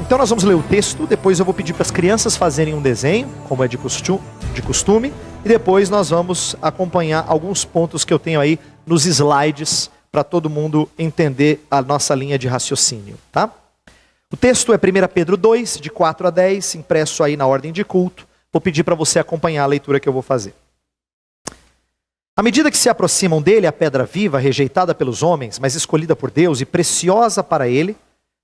Então nós vamos ler o texto, depois eu vou pedir para as crianças fazerem um desenho, como é de costume, e depois nós vamos acompanhar alguns pontos que eu tenho aí nos slides, para todo mundo entender a nossa linha de raciocínio, tá? O texto é 1 Pedro 2, de 4 a 10, impresso aí na ordem de culto. Vou pedir para você acompanhar a leitura que eu vou fazer. À medida que se aproximam dele, a pedra viva, rejeitada pelos homens, mas escolhida por Deus e preciosa para ele,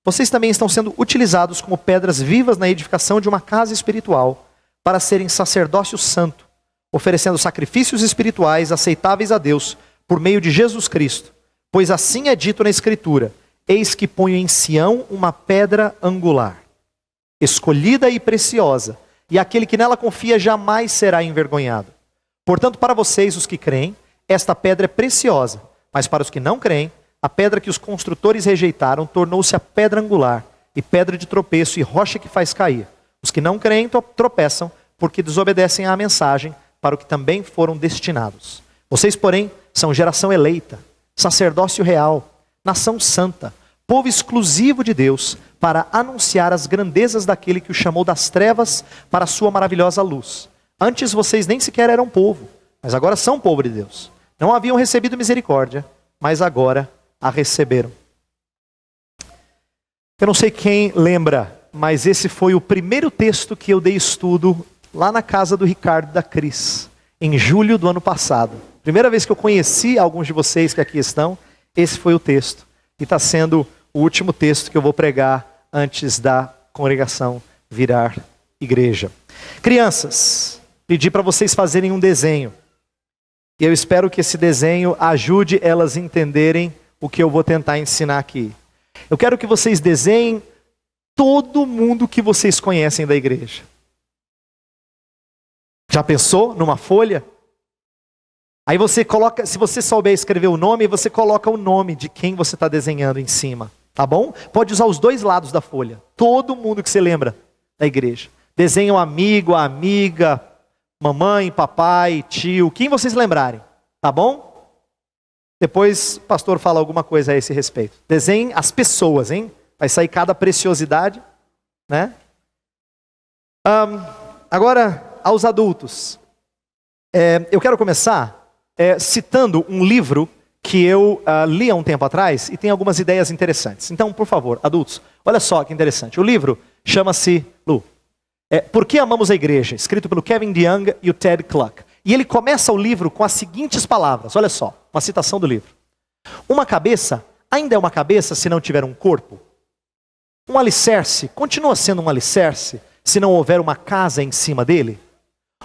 vocês também estão sendo utilizados como pedras vivas na edificação de uma casa espiritual, para serem sacerdócio santo, oferecendo sacrifícios espirituais aceitáveis a Deus, por meio de Jesus Cristo. Pois assim é dito na Escritura: eis que ponho em Sião uma pedra angular, escolhida e preciosa, e aquele que nela confia jamais será envergonhado. Portanto, para vocês, os que creem, esta pedra é preciosa, mas para os que não creem, a pedra que os construtores rejeitaram tornou-se a pedra angular, e pedra de tropeço e rocha que faz cair. Os que não creem tropeçam, porque desobedecem à mensagem, para o que também foram destinados. Vocês, porém, são geração eleita, sacerdócio real, nação santa, povo exclusivo de Deus, para anunciar as grandezas daquele que o chamou das trevas para a sua maravilhosa luz. Antes vocês nem sequer eram povo, mas agora são povo de Deus. Não haviam recebido misericórdia, mas agora a receberam. Eu não sei quem lembra, mas esse foi o primeiro texto que eu dei estudo lá na casa do Ricardo e da Cris, em julho do ano passado. Primeira vez que eu conheci alguns de vocês que aqui estão, esse foi o texto. E está sendo o último texto que eu vou pregar antes da congregação virar igreja. Crianças, pedi para vocês fazerem um desenho. E eu espero que esse desenho ajude elas a entenderem o que eu vou tentar ensinar aqui. Eu quero que vocês desenhem todo mundo que vocês conhecem da igreja. Já pensou numa folha? Aí você coloca, se você souber escrever o nome, você coloca o nome de quem você está desenhando em cima, tá bom? Pode usar os dois lados da folha. Todo mundo que você lembra da igreja. Desenha um amigo, a amiga, mamãe, papai, tio, quem vocês lembrarem, tá bom? Depois o pastor fala alguma coisa a esse respeito. Desenhem as pessoas, hein? Vai sair cada preciosidade, né? Agora, aos adultos. Eu quero começar citando um livro que eu li há um tempo atrás e tem algumas ideias interessantes. Então, por favor, adultos, olha só que interessante. O livro chama-se, Lu, Por que Amamos a Igreja? Escrito pelo Kevin DeYoung e o Ted Kluck. E ele começa o livro com as seguintes palavras. Olha só, uma citação do livro. Uma cabeça ainda é uma cabeça se não tiver um corpo. Um alicerce continua sendo um alicerce se não houver uma casa em cima dele.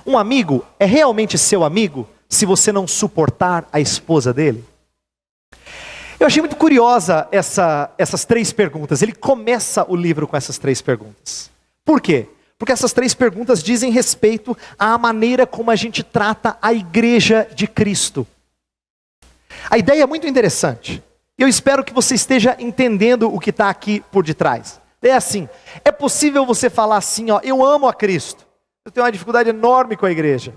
Um amigo é realmente seu amigo se você não suportar a esposa dele? Eu achei muito curiosa essas três perguntas. Ele começa o livro com essas três perguntas. Por quê? Porque essas três perguntas dizem respeito à maneira como a gente trata a igreja de Cristo. A ideia é muito interessante. Eu espero que você esteja entendendo o que está aqui por detrás. É assim, é possível você falar assim, ó, eu amo a Cristo. Eu tenho uma dificuldade enorme com a igreja.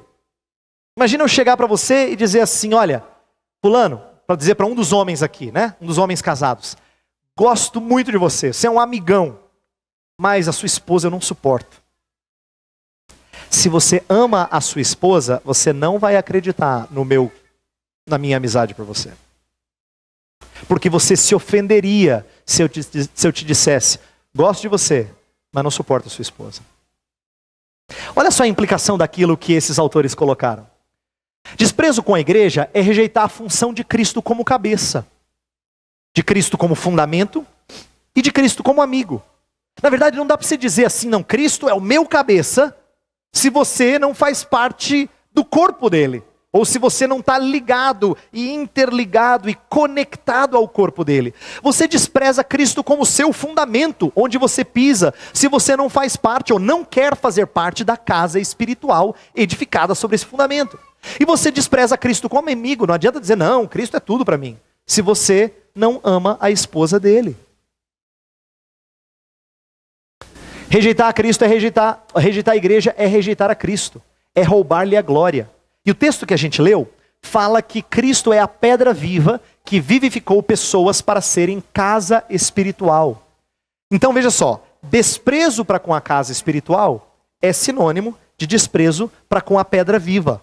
Imagina eu chegar para você e dizer assim, olha, fulano, para dizer para um dos homens aqui, né? Um dos homens casados. Gosto muito de você, você é um amigão, mas a sua esposa eu não suporto. Se você ama a sua esposa, você não vai acreditar na minha amizade por você. Porque você se ofenderia se eu te dissesse, gosto de você, mas não suporto a sua esposa. Olha só a implicação daquilo que esses autores colocaram. Desprezo com a igreja é rejeitar a função de Cristo como cabeça, de Cristo como fundamento e de Cristo como amigo. Na verdade, não dá para você dizer assim, não, Cristo é o meu cabeça, se você não faz parte do corpo dele. Ou se você não está ligado e interligado e conectado ao corpo dele. Você despreza Cristo como seu fundamento, onde você pisa, se você não faz parte ou não quer fazer parte da casa espiritual edificada sobre esse fundamento. E você despreza Cristo como amigo, não adianta dizer, não, Cristo é tudo para mim, se você não ama a esposa dele. Rejeitar a Cristo é rejeitar a igreja, é rejeitar a Cristo, é roubar-lhe a glória. E o texto que a gente leu fala que Cristo é a pedra viva que vivificou pessoas para serem casa espiritual. Então veja só, desprezo para com a casa espiritual é sinônimo de desprezo para com a pedra viva.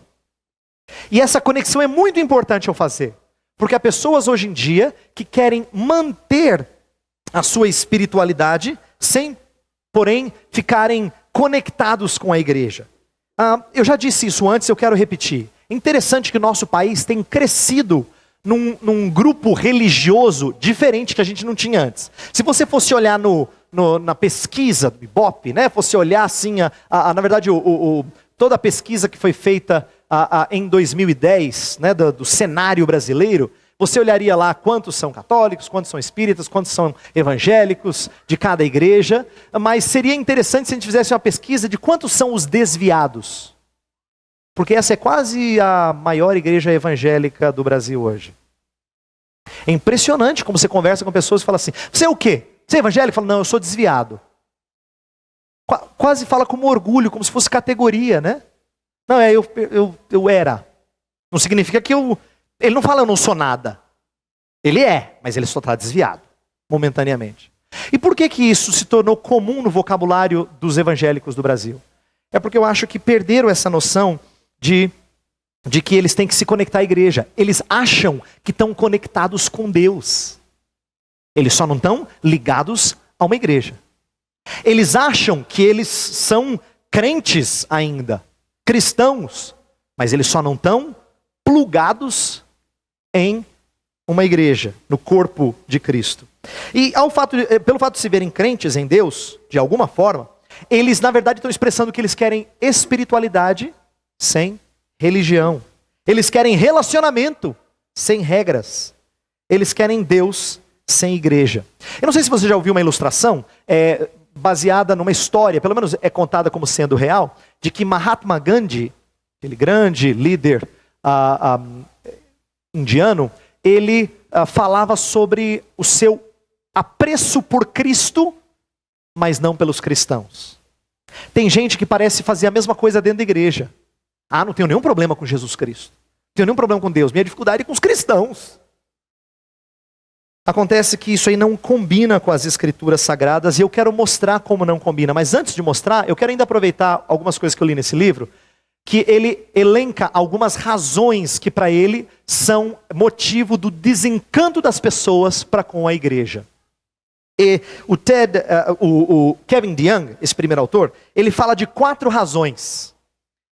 E essa conexão é muito importante eu fazer, porque há pessoas hoje em dia que querem manter a sua espiritualidade sem, porém, ficarem conectados com a igreja. Eu já disse isso antes, eu quero repetir. Interessante que o nosso país tem crescido num grupo religioso diferente que a gente não tinha antes. Se você fosse olhar na pesquisa do Ibope, né, fosse olhar assim, na verdade, toda a pesquisa que foi feita em 2010, né, do cenário brasileiro, você olharia lá quantos são católicos, quantos são espíritas, quantos são evangélicos de cada igreja, mas seria interessante se a gente fizesse uma pesquisa de quantos são os desviados. Porque essa é quase a maior igreja evangélica do Brasil hoje. É impressionante como você conversa com pessoas e fala assim, você é o quê? Você é evangélico? Fala, não, eu sou desviado. Quase fala com orgulho, como se fosse categoria, né? Não, eu era. Não significa que ele não fala eu não sou nada. Ele é, mas ele só está desviado, momentaneamente. E por que isso se tornou comum no vocabulário dos evangélicos do Brasil? É porque eu acho que perderam essa noção de que eles têm que se conectar à igreja. Eles acham que estão conectados com Deus. Eles só não estão ligados a uma igreja. Eles acham que eles são crentes ainda, cristãos, mas eles só não estão plugados em uma igreja, no corpo de Cristo. E pelo fato de se verem crentes em Deus, de alguma forma, eles na verdade estão expressando que eles querem espiritualidade sem religião. Eles querem relacionamento sem regras. Eles querem Deus sem igreja. Eu não sei se você já ouviu uma ilustração baseada numa história, pelo menos é contada como sendo real, de que Mahatma Gandhi, aquele grande líder indiano, ele falava sobre o seu apreço por Cristo, mas não pelos cristãos. Tem gente que parece fazer a mesma coisa dentro da igreja. Não tenho nenhum problema com Jesus Cristo. Não tenho nenhum problema com Deus. Minha dificuldade é com os cristãos. Acontece que isso aí não combina com as escrituras sagradas e eu quero mostrar como não combina. Mas antes de mostrar, eu quero ainda aproveitar algumas coisas que eu li nesse livro, que ele elenca algumas razões que para ele são motivo do desencanto das pessoas para com a igreja. E o Kevin DeYoung, esse primeiro autor, ele fala de 4 razões.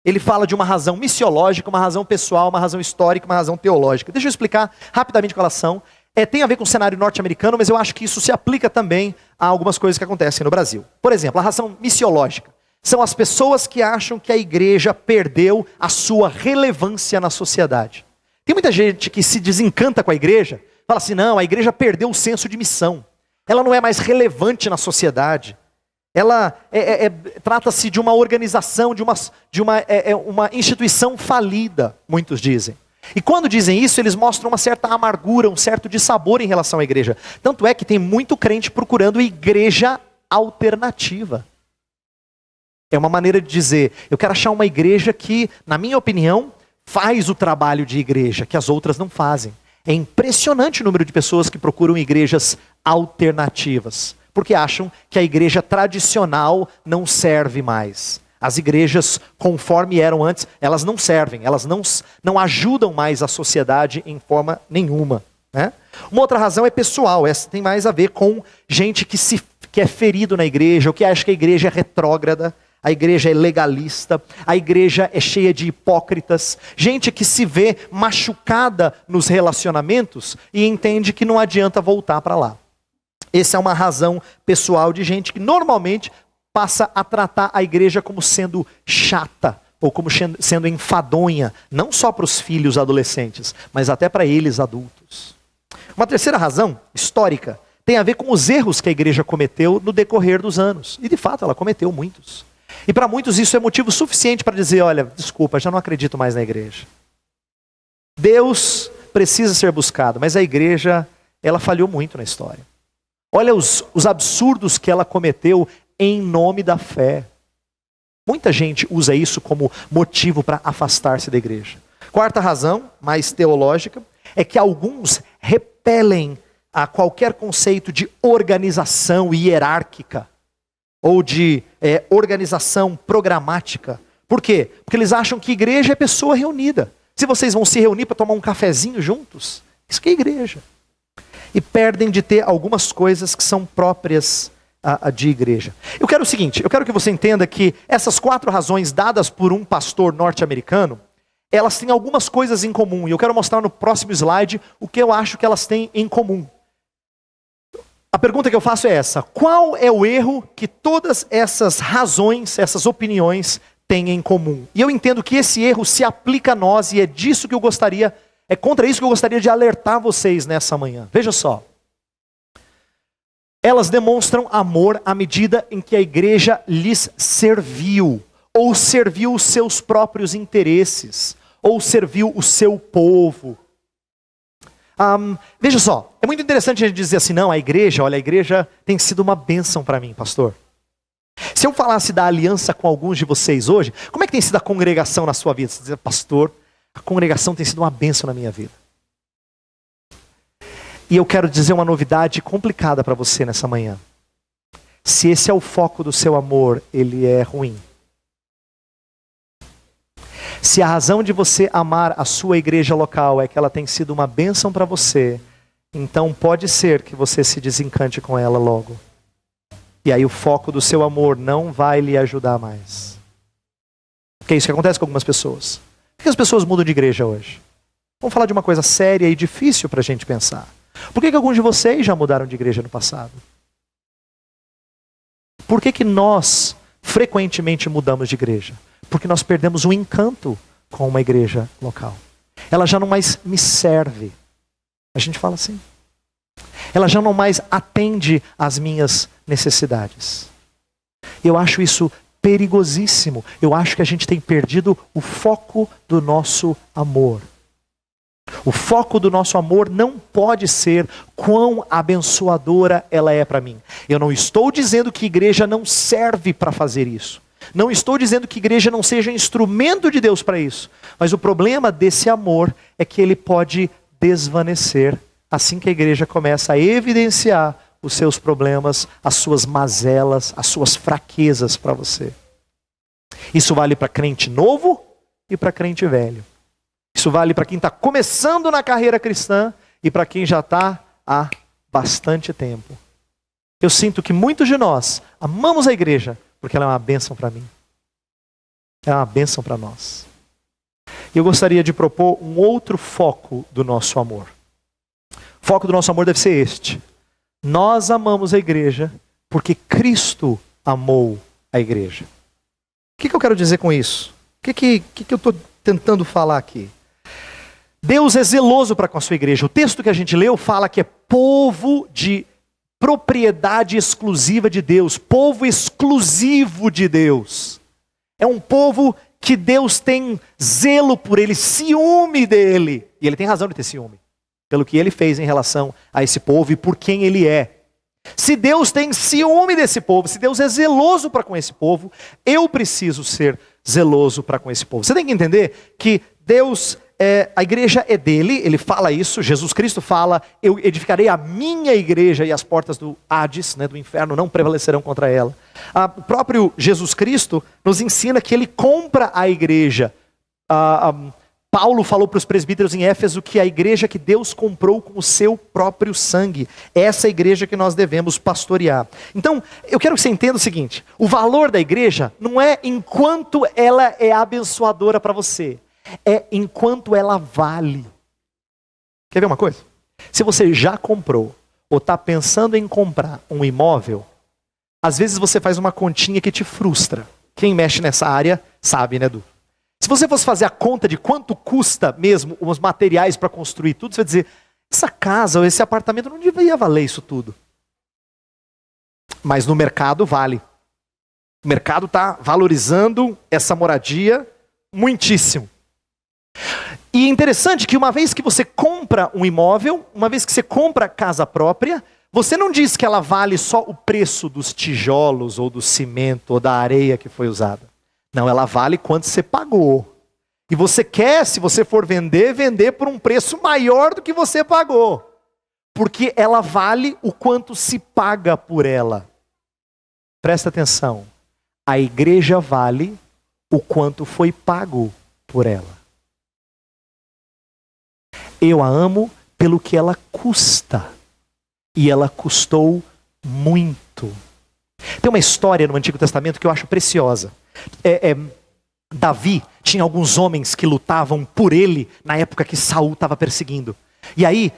Ele fala de uma razão missiológica, uma razão pessoal, uma razão histórica, uma razão teológica. Deixa eu explicar rapidamente qual elas são. Tem a ver com o cenário norte-americano, mas eu acho que isso se aplica também a algumas coisas que acontecem no Brasil. Por exemplo, a razão missiológica. São as pessoas que acham que a igreja perdeu a sua relevância na sociedade. Tem muita gente que se desencanta com a igreja, fala assim, não, a igreja perdeu o senso de missão. Ela não é mais relevante na sociedade. Ela trata-se de uma organização, de uma instituição falida, muitos dizem. E quando dizem isso, eles mostram uma certa amargura, um certo dissabor em relação à igreja. Tanto é que tem muito crente procurando igreja alternativa. É uma maneira de dizer, eu quero achar uma igreja que, na minha opinião, faz o trabalho de igreja, que as outras não fazem. É impressionante o número de pessoas que procuram igrejas alternativas, porque acham que a igreja tradicional não serve mais. As igrejas, conforme eram antes, elas não servem, elas não ajudam mais a sociedade em forma nenhuma. Né? Uma outra razão é pessoal, essa tem mais a ver com gente que é ferido na igreja, ou que acha que a igreja é retrógrada, a igreja é legalista, a igreja é cheia de hipócritas, gente que se vê machucada nos relacionamentos e entende que não adianta voltar para lá. Essa é uma razão pessoal de gente que normalmente passa a tratar a igreja como sendo chata, ou como sendo enfadonha, não só para os filhos adolescentes, mas até para eles adultos. Uma terceira razão, histórica, tem a ver com os erros que a igreja cometeu no decorrer dos anos. E de fato ela cometeu muitos. E para muitos isso é motivo suficiente para dizer, olha, desculpa, já não acredito mais na igreja. Deus precisa ser buscado, mas a igreja, ela falhou muito na história. Olha os absurdos que ela cometeu em nome da fé. Muita gente usa isso como motivo para afastar-se da igreja. Quarta razão, mais teológica, é que alguns repelem a qualquer conceito de organização hierárquica. ou de organização programática. Por quê? Porque eles acham que igreja é pessoa reunida. Se vocês vão se reunir para tomar um cafezinho juntos, isso que é igreja. E perdem de ter algumas coisas que são próprias de igreja. Eu quero o seguinte, eu quero que você entenda que essas 4 razões dadas por um pastor norte-americano, elas têm algumas coisas em comum. E eu quero mostrar no próximo slide o que eu acho que elas têm em comum. A pergunta que eu faço é essa: qual é o erro que todas essas razões, essas opiniões têm em comum? E eu entendo que esse erro se aplica a nós e é disso que eu gostaria, é contra isso que eu gostaria de alertar vocês nessa manhã. Veja só. Elas demonstram amor à medida em que a igreja lhes serviu, ou serviu os seus próprios interesses, ou serviu o seu povo. Veja só, é muito interessante a gente dizer assim, não, a igreja tem sido uma bênção para mim, pastor. Se eu falasse da aliança com alguns de vocês hoje, como é que tem sido a congregação na sua vida? Você diz, pastor, a congregação tem sido uma bênção na minha vida. E eu quero dizer uma novidade complicada para você nessa manhã. Se esse é o foco do seu amor, ele é ruim. Se a razão de você amar a sua igreja local é que ela tem sido uma bênção para você, então pode ser que você se desencante com ela logo. E aí o foco do seu amor não vai lhe ajudar mais. Porque é isso que acontece com algumas pessoas. Por que as pessoas mudam de igreja hoje? Vamos falar de uma coisa séria e difícil para a gente pensar. Por que alguns de vocês já mudaram de igreja no passado? Por que nós frequentemente mudamos de igreja? Porque nós perdemos o encanto com uma igreja local. Ela já não mais me serve. A gente fala assim. Ela já não mais atende às minhas necessidades. Eu acho isso perigosíssimo. Eu acho que a gente tem perdido o foco do nosso amor. O foco do nosso amor não pode ser quão abençoadora ela é para mim. Eu não estou dizendo que igreja não serve para fazer isso. Não estou dizendo que igreja não seja instrumento de Deus para isso. Mas o problema desse amor é que ele pode desvanecer assim que a igreja começa a evidenciar os seus problemas, as suas mazelas, as suas fraquezas para você. Isso vale para crente novo e para crente velho. Isso vale para quem está começando na carreira cristã e para quem já está há bastante tempo. Eu sinto que muitos de nós amamos a igreja porque ela é uma bênção para mim. É uma bênção para nós. E eu gostaria de propor um outro foco do nosso amor. O foco do nosso amor deve ser este. Nós amamos a igreja porque Cristo amou a igreja. O que eu quero dizer com isso? O que eu estou tentando falar aqui? Deus é zeloso para com a sua igreja. O texto que a gente leu fala que é povo de propriedade exclusiva de Deus. Povo exclusivo de Deus. É um povo que Deus tem zelo por ele, ciúme dele. E ele tem razão de ter ciúme. Pelo que ele fez em relação a esse povo e por quem ele é. Se Deus tem ciúme desse povo, se Deus é zeloso para com esse povo, eu preciso ser zeloso para com esse povo. Você tem que entender que Deus, a igreja é dele, ele fala isso, Jesus Cristo fala, eu edificarei a minha igreja e as portas do Hades, do inferno, não prevalecerão contra ela. O próprio Jesus Cristo nos ensina que ele compra a igreja. Paulo falou para os presbíteros em Éfeso que a igreja que Deus comprou com o seu próprio sangue, essa é a igreja que nós devemos pastorear. Então, eu quero que você entenda o seguinte, o valor da igreja não é enquanto ela é abençoadora para você, é enquanto ela vale. Quer ver uma coisa? Se você já comprou ou está pensando em comprar um imóvel, às vezes você faz uma continha que te frustra. Quem mexe nessa área sabe, né, Edu? Se você fosse fazer a conta de quanto custa mesmo os materiais para construir tudo, você vai dizer, essa casa ou esse apartamento não deveria valer isso tudo. Mas no mercado vale. O mercado está valorizando essa moradia muitíssimo. E é interessante que uma vez que você compra um imóvel, uma vez que você compra casa própria, você não diz que ela vale só o preço dos tijolos ou do cimento ou da areia que foi usada. Não, ela vale quanto você pagou. E você quer, se você for vender, vender por um preço maior do que você pagou. Porque ela vale o quanto se paga por ela. presta atenção, a igreja vale o quanto foi pago por ela. Eu a amo pelo que ela custa. E ela custou muito. Tem uma história no Antigo Testamento que eu acho preciosa. Davi tinha alguns homens que lutavam por ele na época que Saul estava perseguindo. E aí,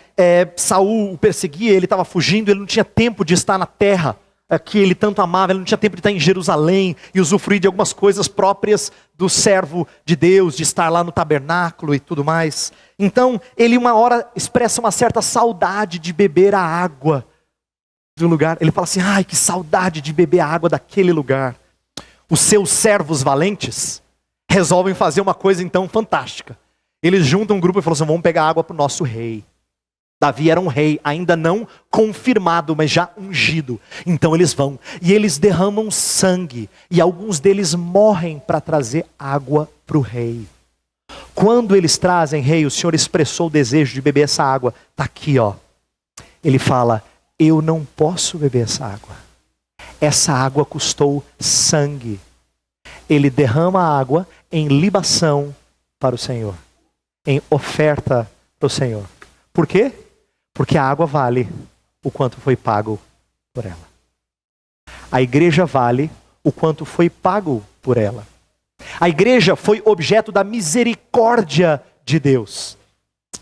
Saul o perseguia, ele estava fugindo, ele não tinha tempo de estar na terra que ele tanto amava, ele não tinha tempo de estar em Jerusalém e usufruir de algumas coisas próprias do servo de Deus, de estar lá no tabernáculo e tudo mais. Então, ele uma hora expressa uma certa saudade de beber a água do lugar. Ele fala assim, ai, que saudade de beber a água daquele lugar. Os seus servos valentes resolvem fazer uma coisa então fantástica. Eles juntam um grupo e falam assim, vamos pegar água para o nosso rei. Davi era um rei, ainda não confirmado, mas já ungido. Então eles vão, e eles derramam sangue, e alguns deles morrem para trazer água para o rei. Quando eles trazem, rei, o Senhor expressou o desejo de beber essa água. Está aqui, ó. Ele fala, eu não posso beber essa água. Essa água custou sangue. Ele derrama a água em libação para o Senhor, em oferta para o Senhor. Por quê? Porque a água vale o quanto foi pago por ela. A igreja vale o quanto foi pago por ela. A igreja foi objeto da misericórdia de Deus.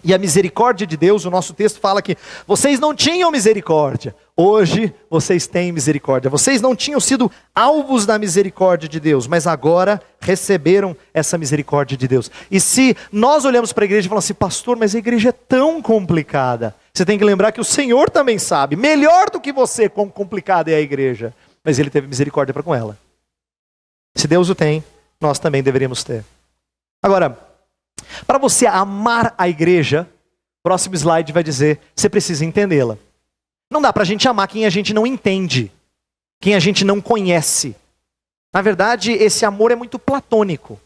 E a misericórdia de Deus, o nosso texto fala que vocês não tinham misericórdia. Hoje vocês têm misericórdia. Vocês não tinham sido alvos da misericórdia de Deus, mas agora receberam essa misericórdia de Deus. E se nós olhamos para a igreja e falamos assim, pastor, mas a igreja é tão complicada. Você tem que lembrar que o Senhor também sabe, melhor do que você, quão complicada é a igreja. Mas Ele teve misericórdia para com ela. Se Deus o tem, nós também deveríamos ter. Agora, para você amar a igreja, próximo slide vai dizer, você precisa entendê-la. Não dá para a gente amar quem a gente não entende, quem a gente não conhece. Na verdade, esse amor é muito platônico.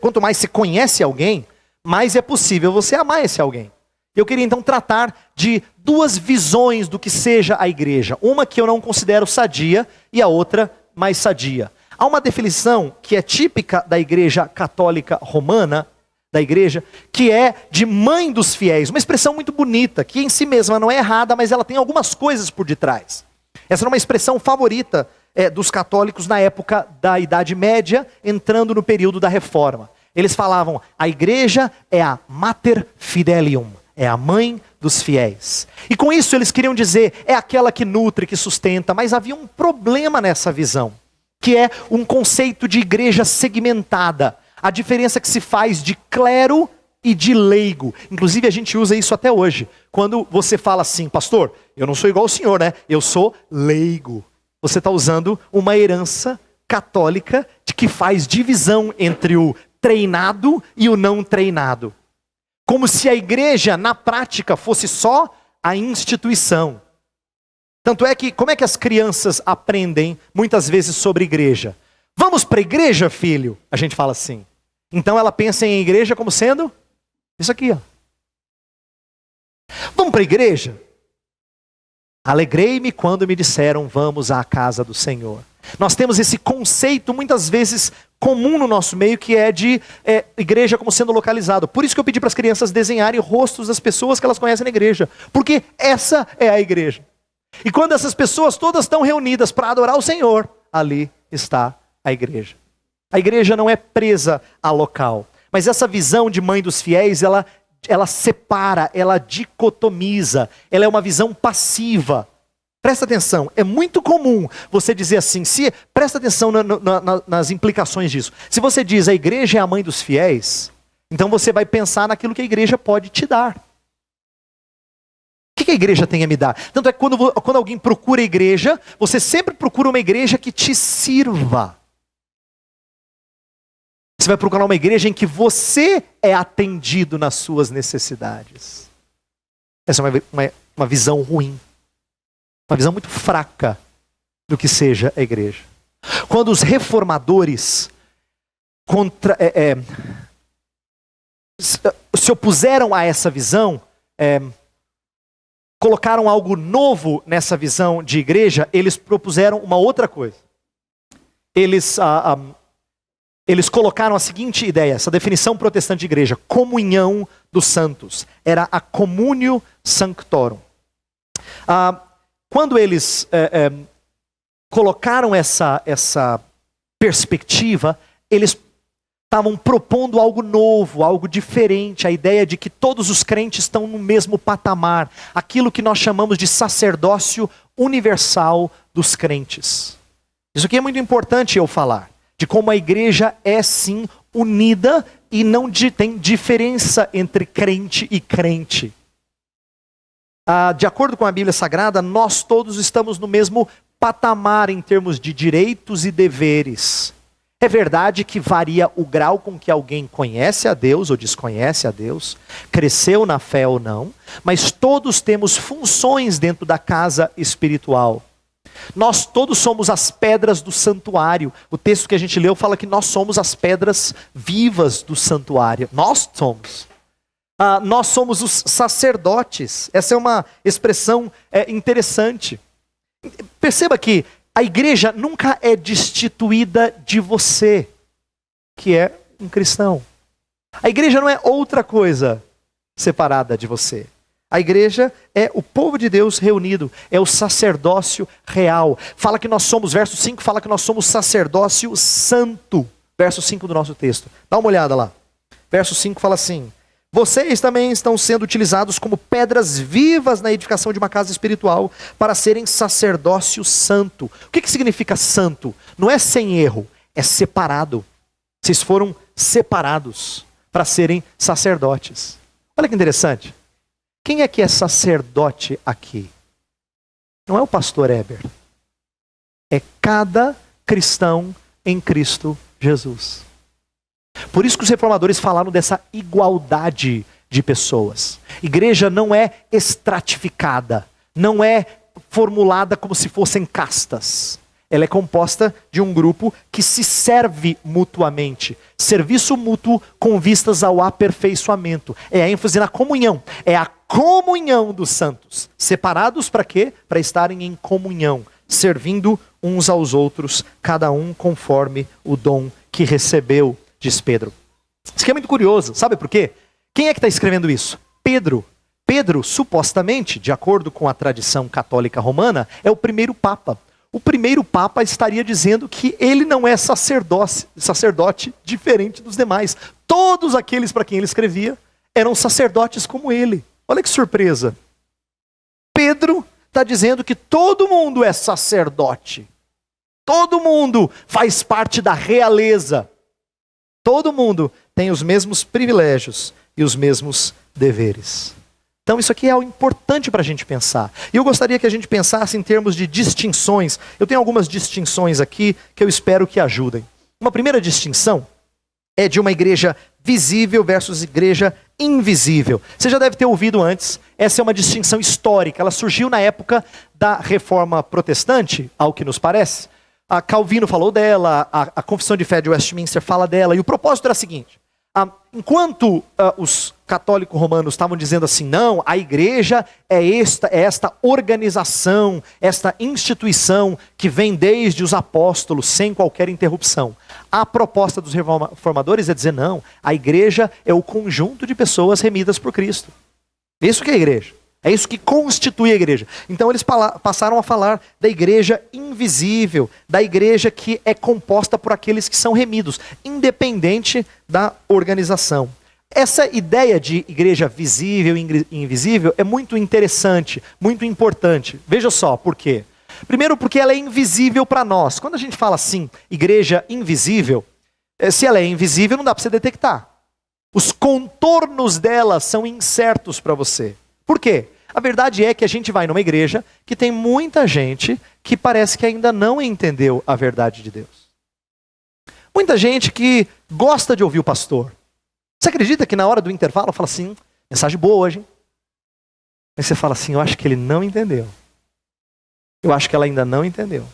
Quanto mais você conhece alguém, mais é possível você amar esse alguém. Eu queria então tratar de duas visões do que seja a igreja. Uma que eu não considero sadia e a outra mais sadia. Há uma definição que é típica da igreja católica romana, da igreja, que é de mãe dos fiéis. Uma expressão muito bonita, que em si mesma não é errada, mas ela tem algumas coisas por detrás. Essa era uma expressão favorita dos católicos na época da Idade Média, entrando no período da Reforma. Eles falavam, a igreja é a Mater Fidelium, é a mãe dos fiéis. E com isso eles queriam dizer, é aquela que nutre, que sustenta, mas havia um problema nessa visão, que é um conceito de igreja segmentada. A diferença que se faz de clero e de leigo. Inclusive a gente usa isso até hoje. Quando você fala assim, pastor, eu não sou igual ao senhor, né? Eu sou leigo. Você está usando uma herança católica de que faz divisão entre o treinado e o não treinado. Como se a igreja, na prática, fosse só a instituição. Tanto é que, como é que as crianças aprendem muitas vezes sobre igreja? Vamos para a igreja, filho? A gente fala assim. Então ela pensa em igreja como sendo isso aqui, ó. Vamos para a igreja? Alegrei-me quando me disseram, vamos à casa do Senhor. Nós temos esse conceito muitas vezes comum no nosso meio, que é de igreja como sendo localizado. Por isso que eu pedi para as crianças desenharem rostos das pessoas que elas conhecem na igreja. Porque essa é a igreja. E quando essas pessoas todas estão reunidas para adorar o Senhor, ali está a igreja. A igreja não é presa a local. Mas essa visão de mãe dos fiéis, ela separa, ela dicotomiza. Ela é uma visão passiva. Presta atenção, é muito comum você dizer assim, presta atenção nas implicações disso. Se você diz a igreja é a mãe dos fiéis, então você vai pensar naquilo que a igreja pode te dar. O que a igreja tem a me dar? Tanto é que quando alguém procura a igreja, você sempre procura uma igreja que te sirva. Você vai procurar uma igreja em que você é atendido nas suas necessidades. Essa é uma visão ruim. Uma visão muito fraca do que seja a igreja. Quando os reformadores se opuseram a essa visão, colocaram algo novo nessa visão de igreja, eles propuseram uma outra coisa. eles colocaram a seguinte ideia, essa definição protestante de igreja: comunhão dos santos. Era a communio sanctorum. Quando eles colocaram essa perspectiva, eles estavam propondo algo novo, algo diferente, a ideia de que todos os crentes estão no mesmo patamar, aquilo que nós chamamos de sacerdócio universal dos crentes. Isso aqui é muito importante eu falar, de como a igreja é sim unida e não tem diferença entre crente e crente. De acordo com a Bíblia Sagrada, nós todos estamos no mesmo patamar em termos de direitos e deveres. É verdade que varia o grau com que alguém conhece a Deus ou desconhece a Deus, cresceu na fé ou não, mas todos temos funções dentro da casa espiritual. Nós todos somos as pedras do santuário. O texto que a gente leu fala que nós somos as pedras vivas do santuário. Nós somos. Nós somos os sacerdotes. Essa é uma expressão interessante. Perceba que a igreja nunca é destituída de você, que é um cristão. A igreja não é outra coisa separada de você. A igreja é o povo de Deus reunido, é o sacerdócio real. Fala que nós somos, verso 5 fala que nós somos sacerdócio santo. Verso 5 do nosso texto. Dá uma olhada lá. Verso 5 fala assim: vocês também estão sendo utilizados como pedras vivas na edificação de uma casa espiritual para serem sacerdócio santo. O que significa santo? Não é sem erro, é separado. Vocês foram separados para serem sacerdotes. Olha que interessante. Quem é que é sacerdote aqui? Não é o pastor Heber. É cada cristão em Cristo Jesus. Por isso que os reformadores falaram dessa igualdade de pessoas. Igreja não é estratificada, não é formulada como se fossem castas. Ela é composta de um grupo que se serve mutuamente. Serviço mútuo com vistas ao aperfeiçoamento. É a ênfase na comunhão. É a comunhão dos santos. Separados para quê? Para estarem em comunhão. Servindo uns aos outros, cada um conforme o dom que recebeu, diz Pedro. Isso aqui é muito curioso. Sabe por quê? Quem é que está escrevendo isso? Pedro. Pedro, supostamente, de acordo com a tradição católica romana, é o primeiro papa. O primeiro papa estaria dizendo que ele não é sacerdote diferente dos demais. Todos aqueles para quem ele escrevia eram sacerdotes como ele. Olha que surpresa. Pedro está dizendo que todo mundo é sacerdote. Todo mundo faz parte da realeza. Todo mundo tem os mesmos privilégios e os mesmos deveres. Então isso aqui é algo importante para a gente pensar. E eu gostaria que a gente pensasse em termos de distinções. Eu tenho algumas distinções aqui que eu espero que ajudem. Uma primeira distinção é de uma igreja visível versus igreja invisível. Você já deve ter ouvido antes, essa é uma distinção histórica. Ela surgiu na época da Reforma Protestante, ao que nos parece. A Calvino falou dela, a Confissão de Fé de Westminster fala dela, e o propósito era o seguinte: enquanto os católicos romanos estavam dizendo assim, não, a igreja é esta organização, esta instituição que vem desde os apóstolos, sem qualquer interrupção. A proposta dos reformadores é dizer, não, a igreja é o conjunto de pessoas remidas por Cristo. Isso que é a igreja. É isso que constitui a igreja. Então eles passaram a falar da igreja invisível, da igreja que é composta por aqueles que são remidos, independente da organização. Essa ideia de igreja visível e invisível é muito interessante, muito importante. Veja só, por quê? Primeiro porque ela é invisível para nós. Quando a gente fala assim, igreja invisível, se ela é invisível não dá para você detectar. Os contornos dela são incertos para você. Por quê? A verdade é que a gente vai numa igreja que tem muita gente que parece que ainda não entendeu a verdade de Deus. Muita gente que gosta de ouvir o pastor. Você acredita que na hora do intervalo fala assim, mensagem boa hoje, hein? Aí você fala assim, eu acho que ele não entendeu. Eu acho que ela ainda não entendeu.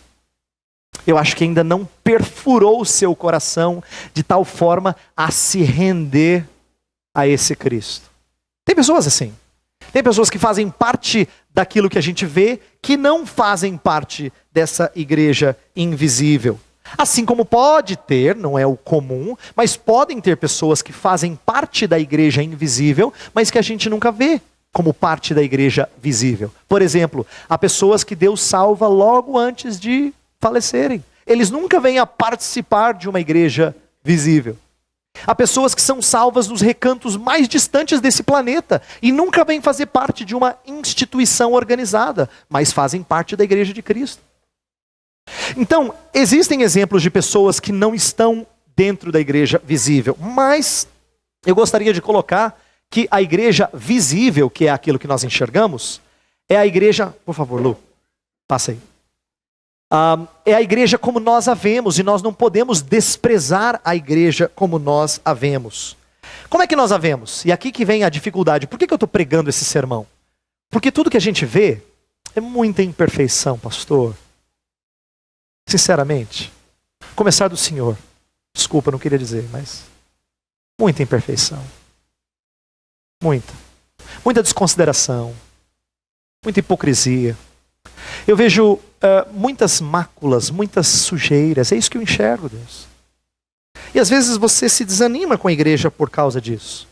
Eu acho que ainda não perfurou o seu coração de tal forma a se render a esse Cristo. Tem pessoas assim. Tem pessoas que fazem parte daquilo que a gente vê, que não fazem parte dessa igreja invisível. Assim como pode ter, não é o comum, mas podem ter pessoas que fazem parte da igreja invisível, mas que a gente nunca vê como parte da igreja visível. Por exemplo, há pessoas que Deus salva logo antes de falecerem. Eles nunca vêm a participar de uma igreja visível. Há pessoas que são salvas nos recantos mais distantes desse planeta e nunca vêm fazer parte de uma instituição organizada, mas fazem parte da igreja de Cristo. Então, existem exemplos de pessoas que não estão dentro da igreja visível, mas eu gostaria de colocar que a igreja visível, que é aquilo que nós enxergamos, é a igreja... Por favor, Lu, passa aí. É a igreja como nós a vemos, e nós não podemos desprezar a igreja como nós a vemos. Como é que nós a vemos? E aqui que vem a dificuldade. Por que eu estou pregando esse sermão? Porque tudo que a gente vê é muita imperfeição, pastor. Sinceramente, começar do Senhor. Desculpa, não queria dizer, mas muita imperfeição. Muita desconsideração. Muita hipocrisia. Eu vejo muitas máculas, muitas sujeiras. É isso que eu enxergo, Deus. E às vezes você se desanima com a igreja por causa disso.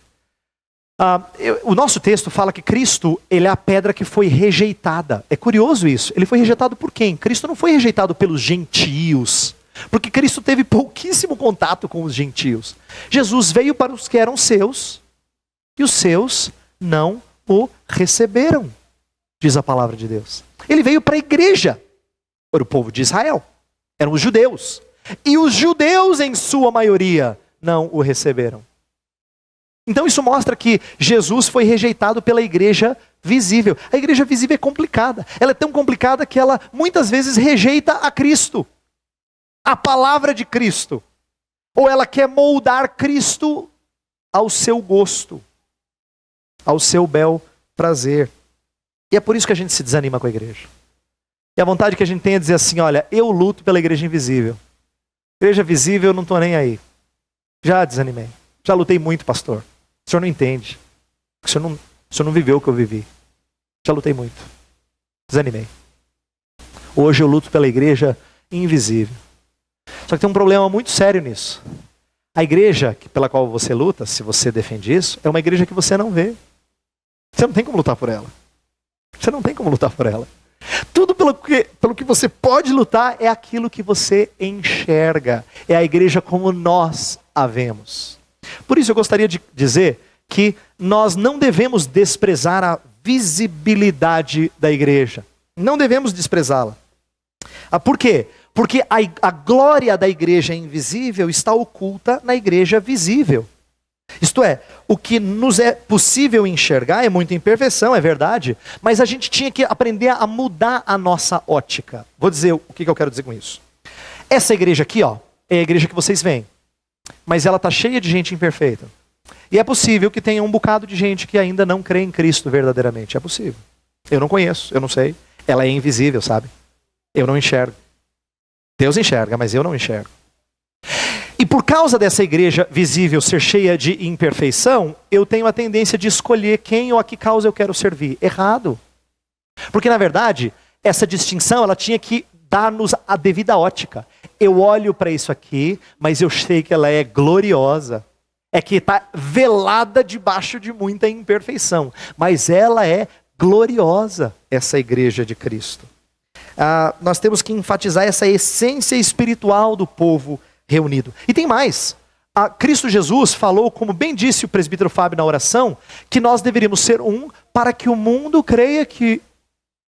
O nosso texto fala que Cristo, ele é a pedra que foi rejeitada. É curioso isso. Ele foi rejeitado por quem? Cristo não foi rejeitado pelos gentios. Porque Cristo teve pouquíssimo contato com os gentios. Jesus veio para os que eram seus, e os seus não o receberam, diz a palavra de Deus. Ele veio para a igreja, para o povo de Israel. Eram os judeus. E os judeus, em sua maioria, não o receberam. Então isso mostra que Jesus foi rejeitado pela igreja visível. A igreja visível é complicada. Ela é tão complicada que ela muitas vezes rejeita a Cristo, a palavra de Cristo. Ou ela quer moldar Cristo ao seu gosto, ao seu bel prazer. E é por isso que a gente se desanima com a igreja. E a vontade que a gente tem é dizer assim, olha, eu luto pela igreja invisível. Igreja visível, eu não estou nem aí. Já desanimei. Já lutei muito, pastor. O senhor não entende. O senhor não viveu o que eu vivi. Já lutei muito. Desanimei. Hoje eu luto pela igreja invisível. Só que tem um problema muito sério nisso. A igreja pela qual você luta, se você defende isso, é uma igreja que você não vê. Você não tem como lutar por ela. Você não tem como lutar por ela. Tudo pelo que você pode lutar é aquilo que você enxerga. É a igreja como nós a vemos. Por isso eu gostaria de dizer que nós não devemos desprezar a visibilidade da igreja. Não devemos desprezá-la. Por quê? Porque a glória da igreja invisível está oculta na igreja visível. Isto é, o que nos é possível enxergar é muita imperfeição, é verdade, mas a gente tinha que aprender a mudar a nossa ótica. Vou dizer o que eu quero dizer com isso. Essa igreja aqui, ó, é a igreja que vocês veem, mas ela está cheia de gente imperfeita. E é possível que tenha um bocado de gente que ainda não crê em Cristo verdadeiramente. É possível. Eu não conheço, eu não sei. Ela é invisível, sabe? Eu não enxergo. Deus enxerga, mas eu não enxergo. E por causa dessa igreja visível ser cheia de imperfeição, eu tenho a tendência de escolher quem ou a que causa eu quero servir. Errado. Porque na verdade, essa distinção ela tinha que dar-nos a devida ótica. Eu olho para isso aqui, mas eu sei que ela é gloriosa. É que está velada debaixo de muita imperfeição. Mas ela é gloriosa, essa igreja de Cristo. Nós temos que enfatizar essa essência espiritual do povo reunido. E tem mais. Cristo Jesus falou, como bem disse o presbítero Fábio na oração, que nós deveríamos ser um para que o mundo creia que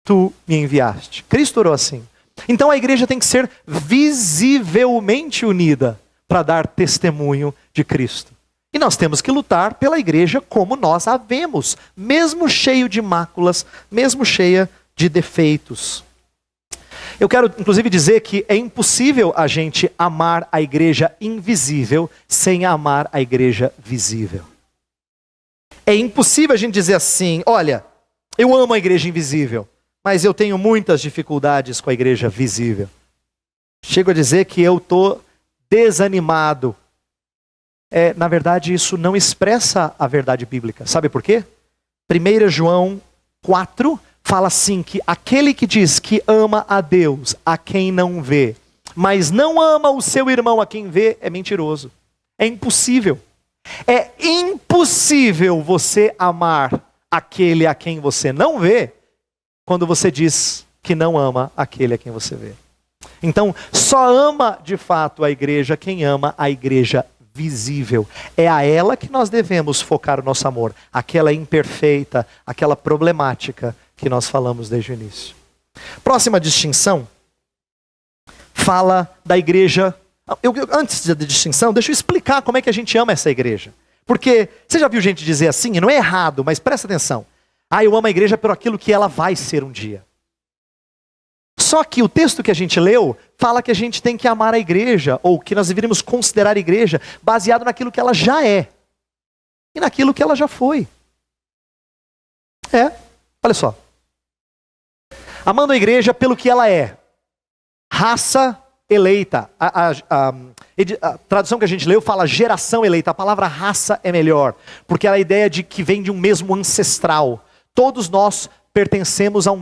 tu me enviaste. Cristo orou assim. Então a igreja tem que ser visivelmente unida para dar testemunho de Cristo. E nós temos que lutar pela igreja como nós a vemos, mesmo cheio de máculas, mesmo cheia de defeitos. Eu quero, inclusive, dizer que é impossível a gente amar a igreja invisível sem amar a igreja visível. É impossível a gente dizer assim, olha, eu amo a igreja invisível, mas eu tenho muitas dificuldades com a igreja visível. Chego a dizer que eu estou desanimado. Na verdade, isso não expressa a verdade bíblica. Sabe por quê? 1 João 4 fala assim, que aquele que diz que ama a Deus, a quem não vê, mas não ama o seu irmão a quem vê, é mentiroso. É impossível. É impossível você amar aquele a quem você não vê, quando você diz que não ama aquele a quem você vê. Então, só ama de fato a igreja quem ama a igreja visível. É a ela que nós devemos focar o nosso amor. Aquela imperfeita, aquela problemática que nós falamos desde o início. Próxima distinção fala da igreja. Antes da distinção, deixa eu explicar como é que a gente ama essa igreja. Porque você já viu gente dizer assim, e não é errado, mas presta atenção. Eu amo a igreja por aquilo que ela vai ser um dia. Só que o texto que a gente leu fala que a gente tem que amar a igreja, ou que nós deveríamos considerar a igreja baseado naquilo que ela já é e naquilo que ela já foi. Olha só. Amando a igreja pelo que ela é. Raça eleita. A tradução que a gente leu fala geração eleita. A palavra raça é melhor, porque é a ideia de que vem de um mesmo ancestral. Todos nós pertencemos a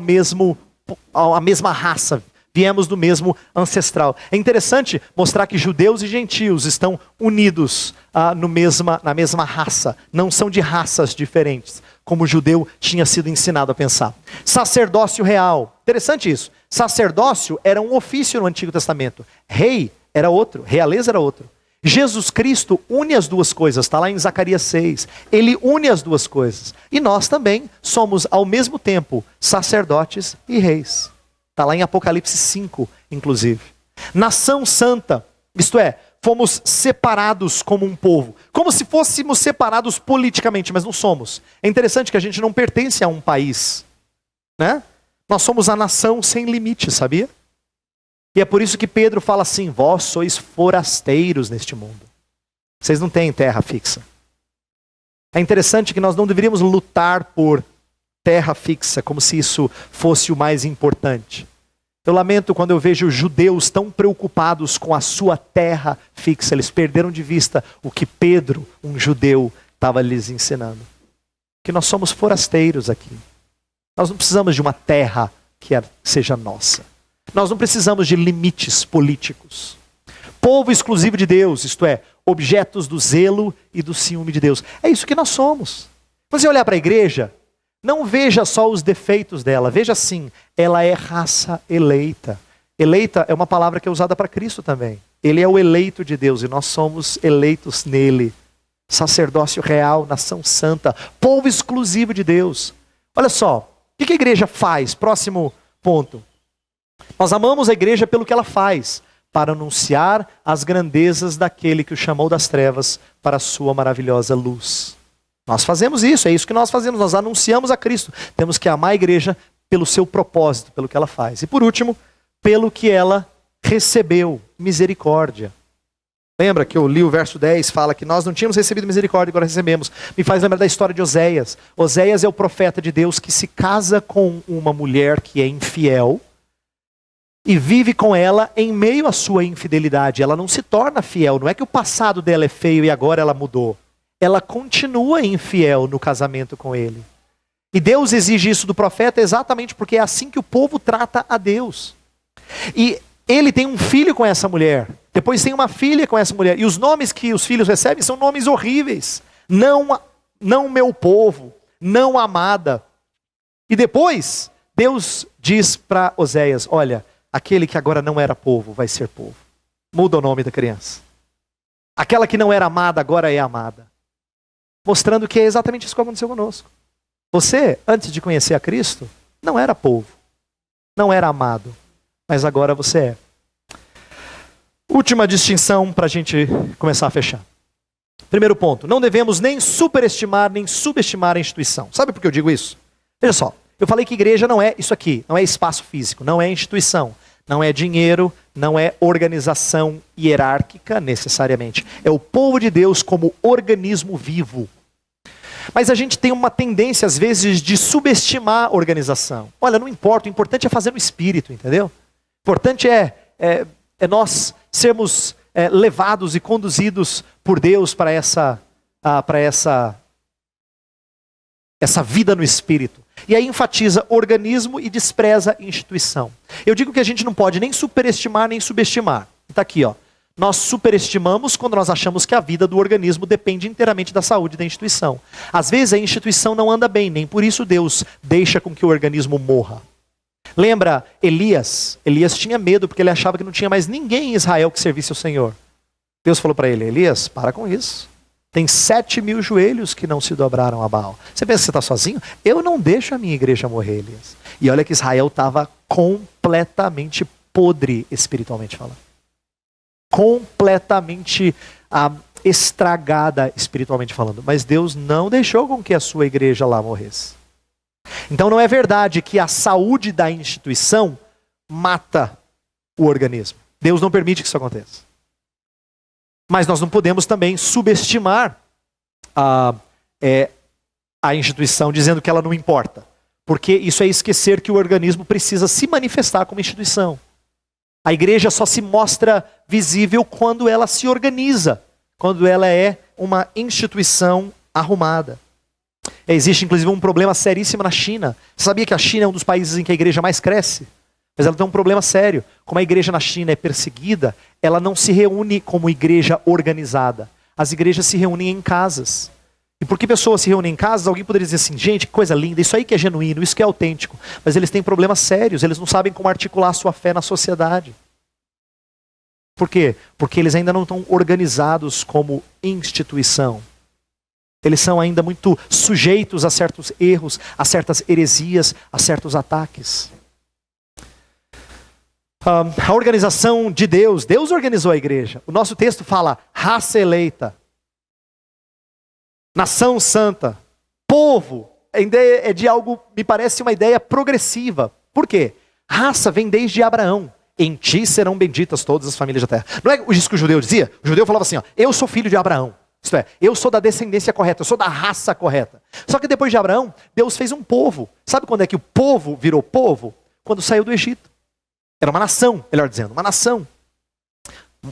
mesma raça, viemos do mesmo ancestral. É interessante mostrar que judeus e gentios estão unidos na mesma raça, não são de raças diferentes, como o judeu tinha sido ensinado a pensar. Sacerdócio real, interessante isso. Sacerdócio era um ofício no Antigo Testamento, rei era outro, realeza era outro. Jesus Cristo une as duas coisas, está lá em Zacarias 6. Ele une as duas coisas. E nós também somos, ao mesmo tempo, sacerdotes e reis. Está lá em Apocalipse 5, inclusive. Nação santa, isto é, fomos separados como um povo. Como se fôssemos separados politicamente, mas não somos. É interessante que a gente não pertence a um país, né? Nós somos a nação sem limite, sabia? E é por isso que Pedro fala assim, vós sois forasteiros neste mundo. Vocês não têm terra fixa. É interessante que nós não deveríamos lutar por terra fixa, como se isso fosse o mais importante. Eu lamento quando eu vejo judeus tão preocupados com a sua terra fixa. Eles perderam de vista o que Pedro, um judeu, estava lhes ensinando. Que nós somos forasteiros aqui. Nós não precisamos de uma terra que seja nossa. Nós não precisamos de limites políticos. Povo exclusivo de Deus, isto é, objetos do zelo e do ciúme de Deus. É isso que nós somos. Quando você olhar para a igreja, não veja só os defeitos dela, veja assim, ela é raça eleita. Eleita é uma palavra que é usada para Cristo também. Ele é o eleito de Deus e nós somos eleitos nele. Sacerdócio real, nação santa, povo exclusivo de Deus. Olha só, o que a igreja faz? Próximo ponto. Nós amamos a igreja pelo que ela faz, para anunciar as grandezas daquele que o chamou das trevas para a sua maravilhosa luz. Nós fazemos isso, é isso que nós fazemos, nós anunciamos a Cristo. Temos que amar a igreja pelo seu propósito, pelo que ela faz. E por último, pelo que ela recebeu, misericórdia. Lembra que eu li o verso 10, fala que nós não tínhamos recebido misericórdia, agora recebemos. Me faz lembrar da história de Oséias. Oséias é o profeta de Deus que se casa com uma mulher que é infiel, e vive com ela em meio à sua infidelidade. Ela não se torna fiel, não é que o passado dela é feio e agora ela mudou. Ela continua infiel no casamento com ele. E Deus exige isso do profeta exatamente porque é assim que o povo trata a Deus. E ele tem um filho com essa mulher, depois tem uma filha com essa mulher, e os nomes que os filhos recebem são nomes horríveis. Não meu povo, não amada. E depois, Deus diz para Oséias, olha, aquele que agora não era povo, vai ser povo. Muda o nome da criança. Aquela que não era amada, agora é amada. Mostrando que é exatamente isso que aconteceu conosco. Você, antes de conhecer a Cristo, não era povo. Não era amado. Mas agora você é. Última distinção para a gente começar a fechar. Primeiro ponto. Não devemos nem superestimar, nem subestimar a instituição. Sabe por que eu digo isso? Veja só. Eu falei que igreja não é isso aqui, não é espaço físico, não é instituição, não é dinheiro, não é organização hierárquica necessariamente. É o povo de Deus como organismo vivo. Mas a gente tem uma tendência às vezes de subestimar a organização. Olha, não importa, o importante é fazer no espírito, entendeu? O importante é nós sermos levados e conduzidos por Deus para essa vida no espírito. E aí enfatiza organismo e despreza instituição. Eu digo que a gente não pode nem superestimar nem subestimar. Está aqui, ó. Nós superestimamos quando nós achamos que a vida do organismo depende inteiramente da saúde da instituição. Às vezes a instituição não anda bem, nem por isso Deus deixa com que o organismo morra. Lembra Elias? Elias tinha medo porque ele achava que não tinha mais ninguém em Israel que servisse ao Senhor. Deus falou para ele, Elias, para com isso. Tem 7.000 joelhos que não se dobraram a Baal. Você pensa que você está sozinho? Eu não deixo a minha igreja morrer, Elias. E olha que Israel estava completamente podre espiritualmente falando. Completamente estragada espiritualmente falando. Mas Deus não deixou com que a sua igreja lá morresse. Então não é verdade que a saúde da instituição mata o organismo. Deus não permite que isso aconteça. Mas nós não podemos também subestimar a instituição dizendo que ela não importa. Porque isso é esquecer que o organismo precisa se manifestar como instituição. A igreja só se mostra visível quando ela se organiza, quando ela é uma instituição arrumada. Existe inclusive um problema seríssimo na China. Você sabia que a China é um dos países em que a igreja mais cresce? Mas ela tem um problema sério. Como a igreja na China é perseguida, ela não se reúne como igreja organizada. As igrejas se reúnem em casas. E por que pessoas se reúnem em casas? Alguém poderia dizer assim, gente, que coisa linda, isso aí que é genuíno, isso que é autêntico. Mas eles têm problemas sérios, eles não sabem como articular a sua fé na sociedade. Por quê? Porque eles ainda não estão organizados como instituição. Eles são ainda muito sujeitos a certos erros, a certas heresias, a certos ataques. A organização de Deus, Deus organizou a igreja. O nosso texto fala raça eleita, nação santa, povo. A ideia é de algo, me parece uma ideia progressiva. Por quê? Raça vem desde Abraão. Em ti serão benditas todas as famílias da terra. Não é isso que o judeu dizia? O judeu falava assim, ó, eu sou filho de Abraão. Isto é, eu sou da descendência correta, eu sou da raça correta. Só que depois de Abraão, Deus fez um povo. Sabe quando é que o povo virou povo? Quando saiu do Egito. Era uma nação, melhor dizendo, uma nação.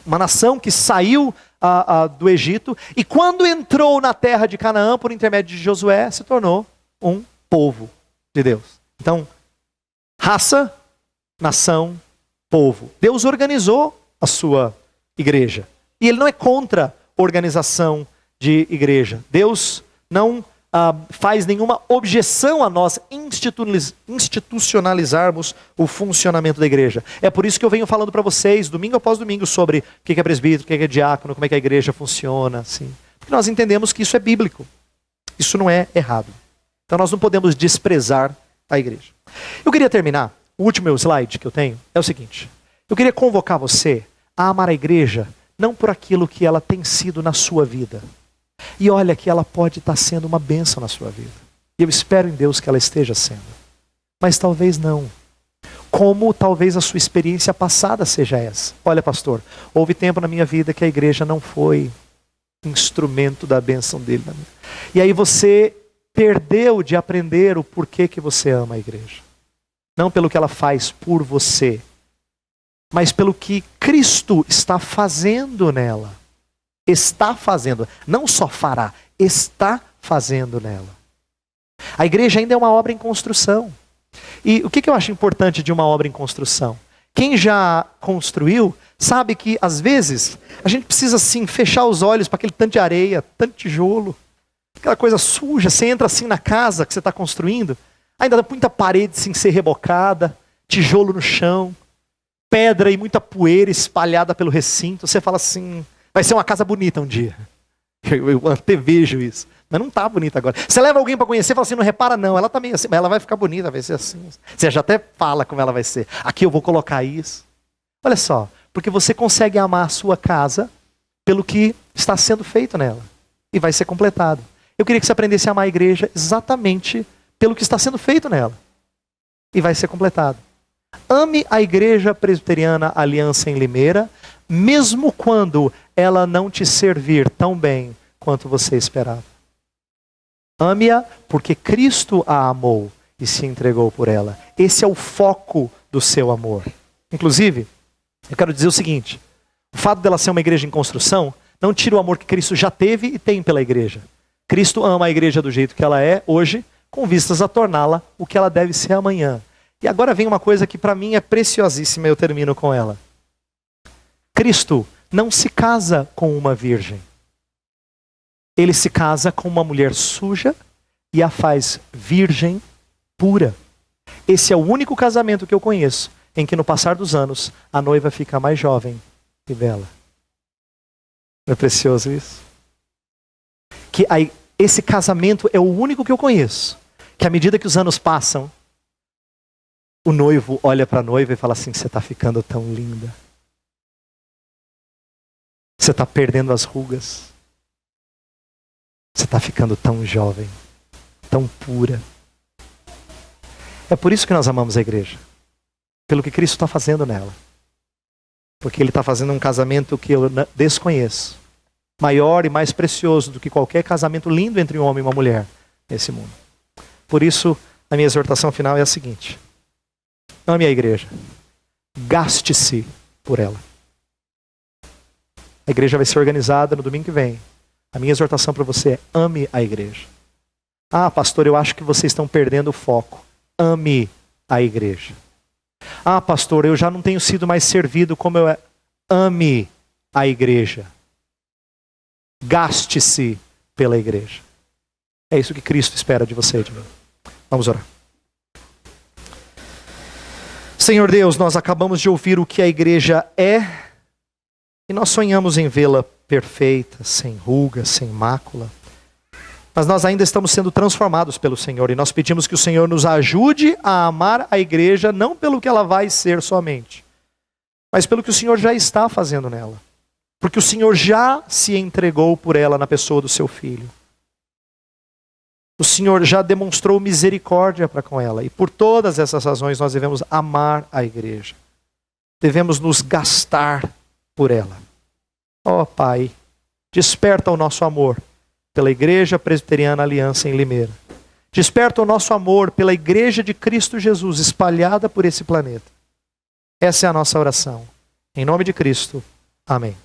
Uma nação que saiu do Egito e quando entrou na terra de Canaã, por intermédio de Josué, se tornou um povo de Deus. Então, raça, nação, povo. Deus organizou a sua igreja. E Ele não é contra organização de igreja. Deus não faz nenhuma objeção a nós institucionalizarmos o funcionamento da igreja. É por isso que eu venho falando para vocês, domingo após domingo, sobre o que é presbítero, o que é diácono, como é que a igreja funciona. Assim. Porque nós entendemos que isso é bíblico. Isso não é errado. Então nós não podemos desprezar a igreja. Eu queria terminar, o último slide que eu tenho, é o seguinte. Eu queria convocar você a amar a igreja não por aquilo que ela tem sido na sua vida. E olha que ela pode estar sendo uma bênção na sua vida. E eu espero em Deus que ela esteja sendo. Mas talvez não. Como talvez a sua experiência passada seja essa. Olha, pastor, houve tempo na minha vida que a igreja não foi instrumento da bênção dele. E aí você perdeu de aprender o porquê que você ama a igreja. Não pelo que ela faz por você, mas pelo que Cristo está fazendo nela. Está fazendo, não só fará, está fazendo nela. A igreja ainda é uma obra em construção. E o que eu acho importante de uma obra em construção? Quem já construiu sabe que às vezes a gente precisa assim fechar os olhos para aquele tanto de areia, tanto tijolo, aquela coisa suja. Você entra assim na casa que você está construindo, ainda dá muita parede sem ser rebocada, tijolo no chão, pedra e muita poeira espalhada pelo recinto. Você fala assim, vai ser uma casa bonita um dia. Eu antevejo isso. Mas não está bonita agora. Você leva alguém para conhecer e fala assim, não repara não, ela está meio assim, mas ela vai ficar bonita, vai ser assim. Você já até fala como ela vai ser. Aqui eu vou colocar isso. Olha só, porque você consegue amar a sua casa pelo que está sendo feito nela. E vai ser completado. Eu queria que você aprendesse a amar a igreja exatamente pelo que está sendo feito nela. E vai ser completado. Ame a igreja presbiteriana Aliança em Limeira, mesmo quando ela não te servir tão bem quanto você esperava. Ame-a porque Cristo a amou e se entregou por ela. Esse é o foco do seu amor. Inclusive, eu quero dizer o seguinte, o fato dela ser uma igreja em construção não tira o amor que Cristo já teve e tem pela igreja. Cristo ama a igreja do jeito que ela é hoje, com vistas a torná-la o que ela deve ser amanhã. E agora vem uma coisa que para mim é preciosíssima e eu termino com ela. Cristo não se casa com uma virgem. Ele se casa com uma mulher suja e a faz virgem pura. Esse é o único casamento que eu conheço em que no passar dos anos a noiva fica mais jovem e bela. Não é precioso isso? Esse casamento é o único que eu conheço, que à medida que os anos passam, o noivo olha para a noiva e fala assim: você está ficando tão linda. Você está perdendo as rugas. Você está ficando tão jovem, tão pura. É por isso que nós amamos a igreja. Pelo que Cristo está fazendo nela. Porque Ele está fazendo um casamento que eu desconheço. Maior e mais precioso do que qualquer casamento lindo entre um homem e uma mulher nesse mundo. Por isso, a minha exortação final é a seguinte: ame a igreja. Gaste-se por ela. A igreja vai ser organizada no domingo que vem. A minha exortação para você é: ame a igreja. Ah, pastor, eu acho que vocês estão perdendo o foco. Ame a igreja. Ah, pastor, eu já não tenho sido mais servido como eu é. Ame a igreja. Gaste-se pela igreja. É isso que Cristo espera de você e de mim. Vamos orar. Senhor Deus, nós acabamos de ouvir o que a igreja é e nós sonhamos em vê-la perfeita, sem ruga, sem mácula. Mas nós ainda estamos sendo transformados pelo Senhor e nós pedimos que o Senhor nos ajude a amar a igreja não pelo que ela vai ser somente, mas pelo que o Senhor já está fazendo nela. Porque o Senhor já se entregou por ela na pessoa do seu Filho. O Senhor já demonstrou misericórdia para com ela. E por todas essas razões nós devemos amar a igreja. Devemos nos gastar por ela. Ó Pai, desperta o nosso amor pela Igreja Presbiteriana Aliança em Limeira. Desperta o nosso amor pela Igreja de Cristo Jesus espalhada por esse planeta. Essa é a nossa oração. Em nome de Cristo. Amém.